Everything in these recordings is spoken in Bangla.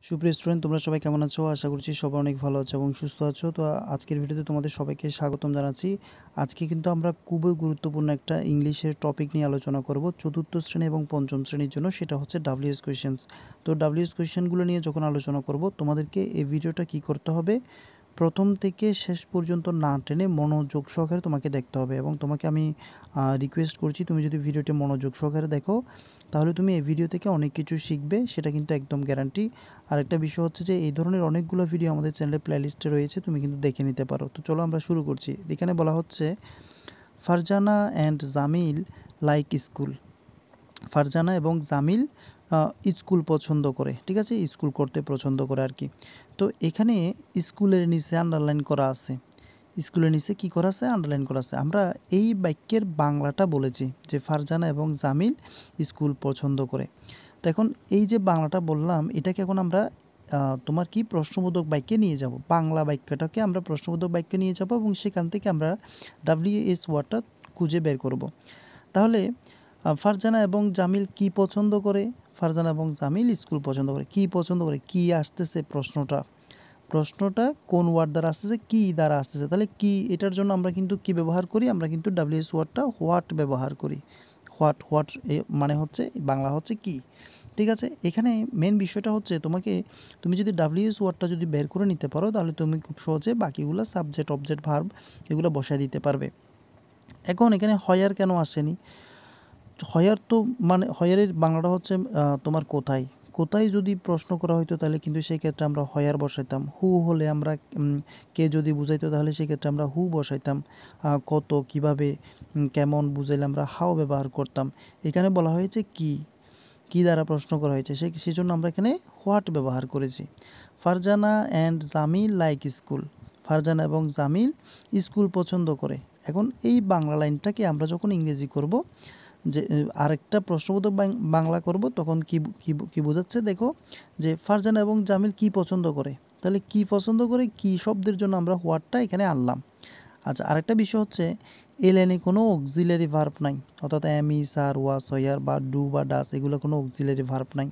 সুপ্রিয় স্টুডেন্ট, তোমরা সবাই কেমন আছো? আশা করছি সবাই অনেক ভালো আছো এবং সুস্থ আছো। তো আজকের ভিডিওতে তোমাদের সবাইকে স্বাগতম জানাচ্ছি। আজকে কিন্তু আমরা খুবই গুরুত্বপূর্ণ একটা ইংলিশের টপিক নিয়ে আলোচনা করব চতুর্থ শ্রেণী এবং পঞ্চম শ্রেণীর জন্য, সেটা হচ্ছে ডাব্লিউএস কোয়েশ্চেন্স। তো ডাব্লিউএস কোয়েশ্চেনগুলো নিয়ে যখন আলোচনা করব, তোমাদেরকে এই ভিডিওটা কি করতে হবে, প্রথম থেকে শেষ পর্যন্ত না টেনে মনোযোগ সহকারে তোমাকে দেখতে হবে এবং তোমাকে আমি রিকোয়েস্ট করছি, তুমি যদি ভিডিওটি মনোযোগ সহকারে দেখো তাহলে তুমি এই ভিডিও থেকে অনেক কিছু শিখবে, সেটা কিন্তু একদম গ্যারান্টি। আরেকটা বিষয় হচ্ছে যে এই ধরনের অনেকগুলো ভিডিও আমাদের চ্যানেলে প্লেলিস্টে রয়েছে, তুমি কিন্তু দেখে নিতে পারো। তো চলো আমরা শুরু করছি। এখানে বলা হচ্ছে Farzana and Jamil like school. Farzana এবং জামিল স্কুল পছন্দ করে, ঠিক আছে, স্কুল করতে পছন্দ করে আর কি। তো এখানে স্কুলের নিচে আন্ডারলাইন করা আছে, স্কুলের নিচে কী করা আছে, আন্ডারলাইন করা আছে। আমরা এই বাক্যের বাংলাটা বলেছি যে ফারজানা এবং জামিল স্কুল পছন্দ করে। তো এখন এই যে বাংলাটা বললাম, এটাকে এখন আমরা তোমার কি প্রশ্নবোধক বাক্যে নিয়ে যাব। বাংলা বাক্যটাকে আমরা প্রশ্নবোধক বাক্যে নিয়ে যাব এবং সেখান থেকে আমরা ডাব্লিউএস ওয়ার্ডটা খুঁজে বের করব। তাহলে ফারজানা এবং জামিল কি পছন্দ করে? ফারজানা এবং জামিল স্কুল পছন্দ করে। কি পছন্দ করে, কি আসতেছে প্রশ্নটা কোন ওয়ার্ড দ্বারা আসতেছে, কি দ্বারা আসতেছে। তাহলে কি, এটার জন্য আমরা কিন্তু কি ব্যবহার করি, আমরা কিন্তু ডাব্লিউএস ওয়ার্ডটা হোয়াট ব্যবহার করি। হোয়াট মানে হচ্ছে বাংলা হচ্ছে কি, ঠিক আছে। এখানে মেন বিষয়টা হচ্ছে তুমি যদি ডাব্লিউএস ওয়ার্ডটা যদি বের করে নিতে পারো, তাহলে তুমি খুব সহজে বাকিগুলো সাবজেক্ট, অবজেক্ট, ভার্ব এগুলো বসায় দিতে পারবে। এখন এখানে হয়ার কেন আসেনি? হয়ার তো মানে হয়ারের বাংলাটা হচ্ছে তোমার কোথায়। কোথায় যদি প্রশ্ন করা হইতো তাহলে কিন্তু সেই ক্ষেত্রে আমরা হয়ার বসাইতাম। হু হলে আমরা কে যদি বুঝাইতো তাহলে সেক্ষেত্রে আমরা হু বসাইতাম। কত, কিভাবে, কেমন বুঝাইলে আমরা হাও ব্যবহার করতাম। এখানে বলা হয়েছে কি দ্বারা প্রশ্ন করা হয়েছে, সেজন্য আমরা এখানে হোয়াট ব্যবহার করেছি। Farzana and Jamil like school. Farzana এবং জামিল স্কুল পছন্দ করে। এখন এই বাংলা লাইনটাকে আমরা যখন ইংরেজি করব, যে আরেকটা প্রশ্নবোধক বাংলা করব, তখন কি বোঝাচ্ছে দেখো, যে ফারজানা এবং জামিল কি পছন্দ করে। তাহলে কি পছন্দ করে, কি শব্দের জন্য আমরা হোয়াটটা এখানে আনলাম। আচ্ছা, আরেকটা বিষয় হচ্ছে এই লাইনে কোনো অক্সিলারি ভার্ব নাই, অর্থাৎ এম ইস আর ওয়াস হয়ার বা ডু বা ডাস, এগুলো কোনো অক্সিলারি ভার্ব নাই।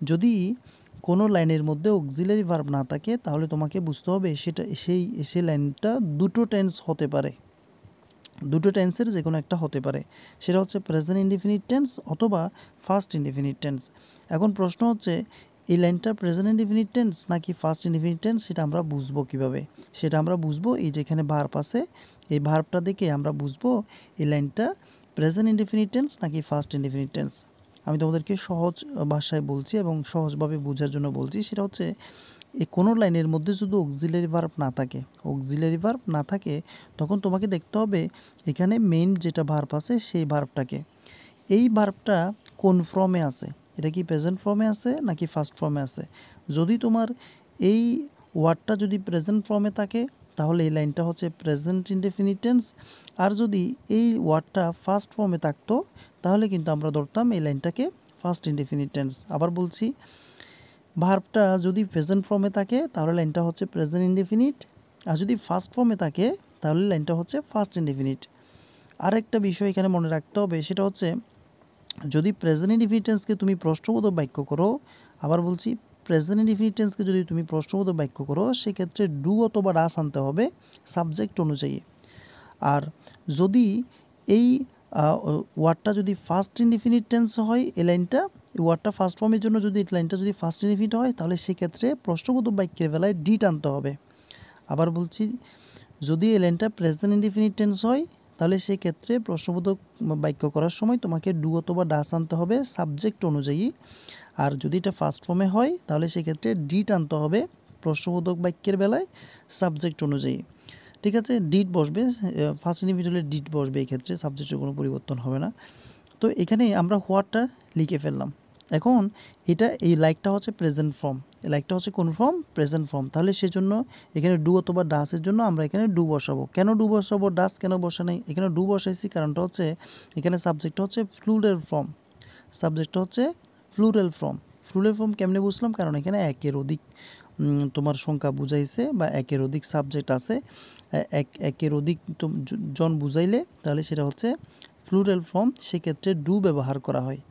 যদি কোনো লাইনের মধ্যে অক্সিলারি ভার্ব না থাকে তাহলে তোমাকে বুঝতে হবে সেই লাইনটা দুটো টেন্স হতে পারে, দুটো টেন্সের যে কোনো একটা হতে পারে। সেটা হচ্ছে প্রেজেন্ট ইনডিফিনিট টেন্স অথবা ফার্স্ট ইনডিফিনিট টেন্স। এখন প্রশ্ন হচ্ছে এই লাইনটা প্রেজেন্ট ইনডিফিনিট টেন্স নাকি ফার্স্ট ইনডিফিনিট টেন্স, সেটা আমরা বুঝবো কিভাবে? সেটা আমরা বুঝবো এই যেখানে ভার্ব আছে, এই ভার্বটা দেখে আমরা বুঝবো এই লাইনটা প্রেজেন্ট ইনডিফিনিট টেন্স নাকি ফার্স্ট ইনডিফিনিট টেন্স। আমি তোমাদেরকে সহজ ভাষায় বলছি এবং সহজভাবে বোঝার জন্য বলছি। সেটা হচ্ছে এই কোনো লাইনের মধ্যে যদি অক্সিলারি ভার্ব না থাকে তখন তোমাকে দেখতে হবে এখানে মেইন যেটা ভার্ব আছে সেই ভার্বটাকে, এই ভার্বটা কোন ফর্মে আছে, এটা কি প্রেজেন্ট ফর্মে আছে নাকি ফার্স্ট ফর্মে আছে। যদি তোমার এই ওয়ার্ডটা যদি প্রেজেন্ট ফর্মে থাকে তাহলে এই লাইনটা হচ্ছে প্রেজেন্ট ইনডেফিনিট টেন্স, আর যদি এই ওয়ার্ডটা ফার্স্ট ফর্মে থাকতো তাহলে কিন্তু আমরা ধরতাম এই লাইনটাকে ফার্স্ট ইনডেফিনিট টেন্স। আবার বলছি, ভার্বটা যদি প্রেজেন্ট ফর্মে থাকে তাহলে লাইনটা হচ্ছে প্রেজেন্ট ইনডেফিনিট, আর যদি ফার্স্ট ফর্মে থাকে তাহলে লাইনটা হচ্ছে ফার্স্ট ইনডেফিনিট। আরেকটা বিষয় এখানে মনে রাখতে হবে, সেটা হচ্ছে যদি প্রেজেন্ট ইনডেফিনিট টেন্সকে তুমি প্রশ্নবোধক বাক্য করো, আবার বলছি প্রেজেন্ট ইনডেফিনিট টেন্সকে যদি তুমি প্রশ্নবোধক বাক্য করো সেক্ষেত্রে ডু অথবা ডাস আনতে হবে সাবজেক্ট অনুযায়ী। আর যদি এই ওয়ার্ডটা যদি ফার্স্ট ইনডিফিনিট টেন্স হয়, এই লাইনটা, এই ওয়ার্ডটা ফার্স্ট ফর্মের জন্য যদি এই লাইনটা যদি ফার্স্ট ইনডিফিনিট হয় তাহলে সেক্ষেত্রে প্রশ্নবোধক বাক্যের বেলায় ডি টানতে হবে। আবার বলছি, যদি এই লাইনটা প্রেজেন্ট ইনডিফিনিট টেন্স হয় তাহলে সেক্ষেত্রে প্রশ্নবোধক বাক্য করার সময় তোমাকে ডু অথবা ডাস আনতে হবে সাবজেক্ট অনুযায়ী। আর যদি এটা ফার্স্ট ফর্মে হয় তাহলে সেক্ষেত্রে ডি টানতে হবে প্রশ্নবোধক বাক্যের বেলায় সাবজেক্ট অনুযায়ী, ঠিক আছে। ডিড বসবে, ফার্স্ট ইন্ডিভিজুয়ালে ডিড বসবে, এই ক্ষেত্রে সাবজেক্টের কোনো পরিবর্তন হবে না। তো এখানে আমরা হোয়াটটা লিখে ফেললাম। এখন এই লাইকটা হচ্ছে প্রেজেন্ট ফর্ম, এই লাইকটা হচ্ছে কোন ফর্ম, প্রেজেন্ট ফর্ম। তাহলে সেজন্য এখানে ডু অথবা ডাসের জন্য আমরা এখানে ডু বসাবো। কেন ডু বসাবো, ডাস কেন বসা নেই? এখানে ডু বসাইছি কারণটা হচ্ছে এখানে সাবজেক্টটা হচ্ছে ফ্লুরাল ফর্ম, সাবজেক্টটা হচ্ছে ফ্লুরাল ফর্ম। ফ্লুরাল ফর্ম কেমনে বুঝলাম, কারণ এখানে একের অধিক তোমার সংখ্যা বুঝাইছে বা একের অধিক সাবজেক্ট আছে, একের অধিক জন বুঝাইলে তাহলে সেটা হচ্ছে ফ্লুরাল ফর্ম, সেক্ষেত্রে ডু ব্যবহার করা হয়।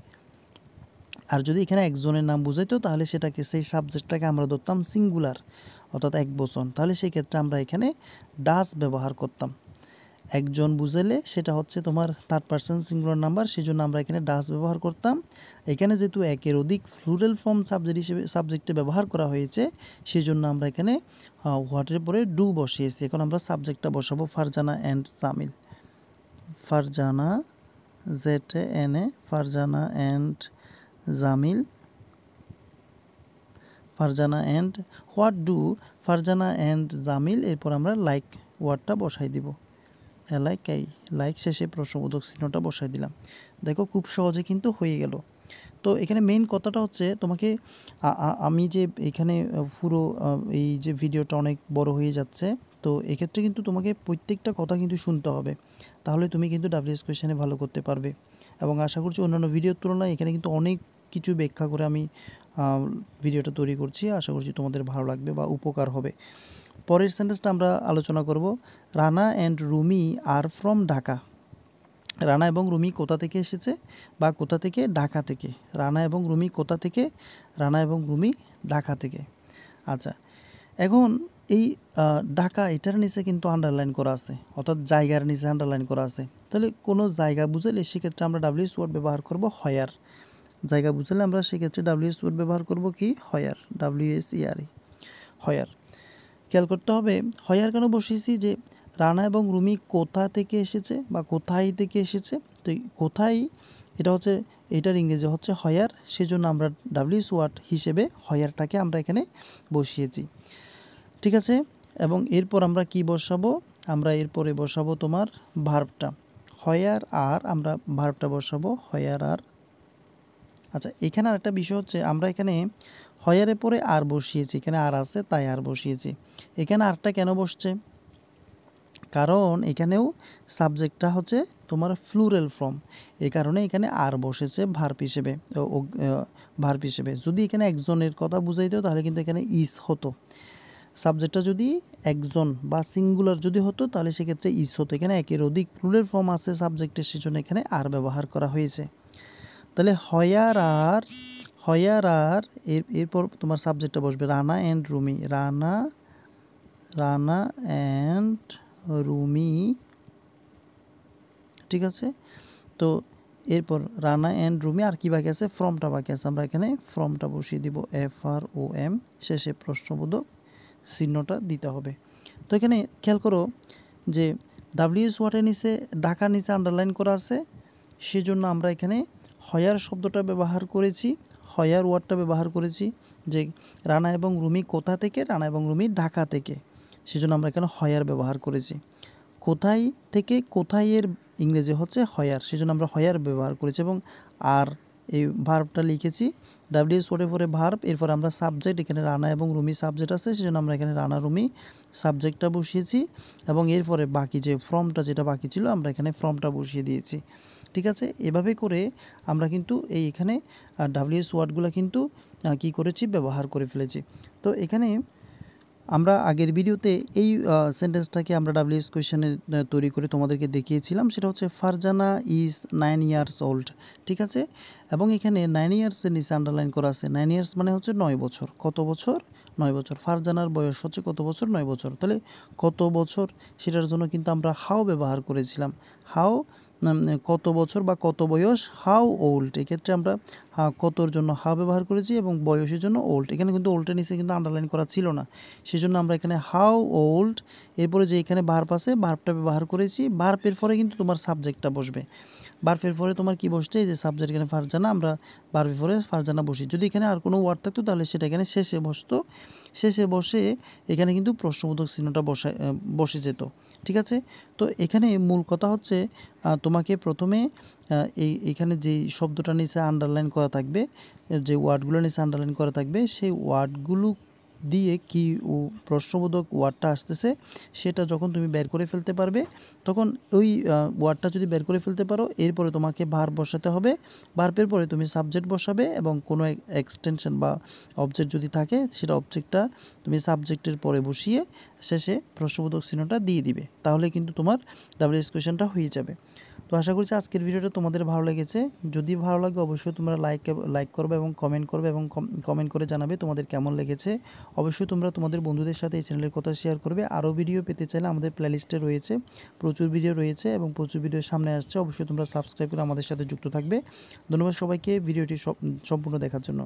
আর যদি এখানে একজনের নাম বুঝাইতো তাহলে সেটাকে সেই সাবজেক্টটাকে আমরা ধরতাম সিঙ্গুলার অর্থাৎ এক বচন, তাহলে সেই ক্ষেত্রে আমরা এখানে ডাস ব্যবহার করতাম। একজন বুঝাইলে সেটা হচ্ছে তোমার থার্ড পারসন সিঙ্গুলার নাম্বার, সেই জন্য আমরা এখানে ডাস ব্যবহার করতাম। এখানে যেহেতু একের অধিক প্লুরাল ফর্ম সাবজেক্টে ব্যবহার করা হয়েছে, সেই জন্য আমরা এখানে হোয়াটের পরে ডু বসিয়েছি। এখন আমরা সাবজেক্টটা বসাবো Farzana and Jamil. Farzana ZANA, Farzana and Jamil, Farzana and what do Farzana and Jamil, এরপর আমরা লাইক ওয়ার্ডটা বসাই দিব। লাইক শেষে প্রশ্নবোধক চিহ্নটা বসাই দিলাম। দেখো খুব সহজে কিন্তু হয়ে গেল। তো এখানে মেইন কথাটা হচ্ছে তোমাকে আমি যে এখানে পুরো এই যে ভিডিওটা অনেক বড় হয়ে যাচ্ছে, তো এক্ষেত্রে কিন্তু তোমাকে প্রত্যেকটা কথা কিন্তু শুনতে হবে, তাহলে তুমি কিন্তু WS কোয়েশ্চেনে ভালো করতে পারবে। এবং আশা করছি অন্যান্য ভিডিওর তুলনায় এখানে কিন্তু অনেক কিছু ব্যাখ্যা করে আমি ভিডিওটা তৈরি করছি, আশা করছি তোমাদের ভালো লাগবে বা উপকার হবে। পরের সেন্টেন্সটা আমরা আলোচনা করব। Rana and Rumi are from Dhaka. Rana এবং রুমি কোথা থেকে এসেছে বা কোথা থেকে? ঢাকা থেকে। রানা এবং রুমি কোথা থেকে? রানা এবং রুমি ঢাকা থেকে। আচ্ছা, এখন এই ঢাকা এটার নিচে কিন্তু আন্ডারলাইন করা আছে, অর্থাৎ জায়গার নিচে আন্ডারলাইন করা আছে। তাহলে কোনো জায়গা বুঝালে সেক্ষেত্রে আমরা WS ওয়ার্ড ব্যবহার করব হয়ার। জায়গা বুঝালে আমরা সেক্ষেত্রে WS ওয়ার্ড ব্যবহার করব কি? হয়ার, WSERE, হয়ার। খেয়াল করতে হবে হয়ার কেন বসিয়েছি, যে রানা এবং রুমি কোথা থেকে এসেছে বা কোথায় থেকে এসেছে। তো কোথায় এটা হচ্ছে, এটার ইংরেজি হচ্ছে হয়ার, সেজন্য আমরা WS ওয়ার্ড হিসেবে হয়ারটাকে আমরা এখানে বসিয়েছি। ঠিক আছে, এবং এরপর আমরা কি বসাবো? আমরা এরপরে বসাবো তোমার ভার্বটা হয়ার আর, আমরা ভার্বটা বসাবো হয়ার আর। আচ্ছা, এখানে আরেকটা বিষয় হচ্ছে, আমরা এখানে হয়ারের পরে আর বসিয়েছি, এখানে আর আছে তাই আর বসিয়েছি। এখানে আরটা কেন বসছে? কারণ এখানেও সাবজেক্টটা হচ্ছে তোমার প্লুরাল ফর্ম, এই কারণে এখানে আর বসেছে ভার্ব হিসেবে। যদি এখানে একজনের কথা বুঝাইতো তাহলে কিন্তু এখানে ইজ হতো। সাবজেক্টটা যদি একজন বা সিঙ্গুলার যদি হতো তাহলে সেক্ষেত্রে ইজ হতো। এখানে একের অধিক প্লুরাল ফর্ম আছে সাবজেক্টের, সেজন্য এখানে আর ব্যবহার করা হয়েছে। তাহলে হয়ার আর এরপর তোমার সাবজেক্টটা বসবে রানা অ্যান্ড রুমি। রানা অ্যান্ড রুমি, ঠিক আছে। তো এরপর রানা অ্যান্ড রুমি, আর কি বাকি আছে? ফ্রমটা বাকি আছে, আমরা এখানে ফ্রমটা বসিয়ে দিব FROM, শেষে প্রশ্নবোধক চিহ্নটা দিতে হবে। তো এখানে খেয়াল করো যে WS ওয়ার্ডের নিচে ঢাকার নিচে আন্ডারলাইন করা আছে, সেজন্য আমরা এখানে হয়ার শব্দটা ব্যবহার করেছি, হয়ার ওয়ার্ডটা ব্যবহার করেছি। যে রানা এবং রুমি কোথা থেকে? রানা এবং রুমি ঢাকা থেকে, সেজন্য আমরা এখানে হয়ার ব্যবহার করেছি। কোথায় থেকে? কোথায় এর ইংরেজি হচ্ছে হয়ার, সেজন্য আমরা হয়ার ব্যবহার করেছি। এবং আর এই ভার্বটা লিখেছি WS ওয়ার্ডের পরে ভার্ব, এরপর আমরা সাবজেক্ট, এখানে রানা এবং রুমি সাবজেক্ট আছে, সেজন্য আমরা এখানে রানা রুমি সাবজেক্টটা বসিয়েছি। এবং এরপরে বাকি যে ফর্মটা যেটা বাকি ছিল আমরা এখানে ফর্মটা বসিয়ে দিয়েছি। ঠিক আছে, এভাবে করে আমরা কিন্তু এখানে WS ওয়ার্ডগুলো কিন্তু কি করেছি? ব্যবহার করে ফেলেছি। তো এখানে আমরা আগের ভিডিওতে এই সেন্টেন্সটাকে আমরা WS কোয়েশ্চেনে তৈরি করে তোমাদেরকে দেখিয়েছিলাম, সেটা হচ্ছে ফারজানা ইজ 9 ইয়ার্স ওল্ড। ঠিক আছে, এবং এখানে 9 ইয়ার্সের নিচে আন্ডারলাইন করা আছে। 9 ইয়ার্স মানে হচ্ছে 9 বছর। কত বছর? 9 বছর। ফারজানার বয়স হচ্ছে কত বছর? 9 বছর। তাহলে কত বছর, সেটার জন্য কিন্তু আমরা হাউ ব্যবহার করেছিলাম। হাউ, কত বছর বা কত বয়স, হাউ ওল্ড। এক্ষেত্রে আমরা কতর জন্য হাউ ব্যবহার করেছি এবং বয়সের জন্য ওল্ড। এখানে কিন্তু ওল্ডের নিচে কিন্তু আন্ডারলাইন করা ছিল না, সেজন্য আমরা এখানে হাউ ওল্ড, এরপরে যে এখানে ভার্ব আছে ভার্বটা ব্যবহার করেছি। ভার্বের পরে কিন্তু তোমার সাবজেক্টটা বসবে। ভার্বের পরে তোমার কি বসছে? এই যে সাবজেক্ট এখানে ফারজানা, আমরা ভার্বের পরে ফারজানা বসি। যদি এখানে আর কোনো ওয়ার্ড থাকতো তাহলে সেটা এখানে শেষে বসতো। শেষে বসে এখানে কিন্তু প্রশ্নবোধক চিহ্নটা বসে যেত। ঠিক আছে, তো এখানে মূল কথা হচ্ছে তোমাকে প্রথমে এইখানে যেই শব্দটা নিচে আন্ডারলাইন করা থাকবে, যে ওয়ার্ডগুলো নিচে আন্ডারলাইন করা থাকবে, সেই ওয়ার্ডগুলো দিয়ে কি প্রশ্নবোধক ওয়ার্ডটা আসতেছে সেটা যখন তুমি বের করে ফেলতে পারবে, তখন ওই ওয়ার্ডটা যদি বের করে ফেলতে পারো, এরপরে তোমাকে ভার্ব বসাতে হবে। ভার্বের পরে তুমি সাবজেক্ট বসাবে এবং কোনো এক্সটেনশন বা অবজেক্ট যদি থাকে সেটা অবজেক্টটা তুমি সাবজেক্টের পরে বসিয়ে শেষে প্রশ্নবোধক চিহ্নটা দিয়ে দিবে, তাহলে কিন্তু তোমার WS কোয়েশ্চেনটা হয়ে যাবে। তো তো আশা করছি আজকের ভিডিওটা তোমাদের ভালো লেগেছে। যদি ভালো লাগে অবশ্যই তোমরা লাইক করবে এবং কমেন্ট করবে এবং কমেন্ট করে জানাবে তোমাদের কেমন লেগেছে। অবশ্যই তোমরা তোমাদের বন্ধুদের সাথে এই চ্যানেলের কথা শেয়ার করবে। আরও ভিডিও পেতে চাইলে আমাদের প্লেলিস্টে রয়েছে, প্রচুর ভিডিও রয়েছে এবং প্রচুর ভিডিও সামনে আসছে। অবশ্যই তোমরা সাবস্ক্রাইব করে আমাদের সাথে যুক্ত থাকবে। ধন্যবাদ সবাইকে ভিডিওটি সম্পূর্ণ দেখার জন্য।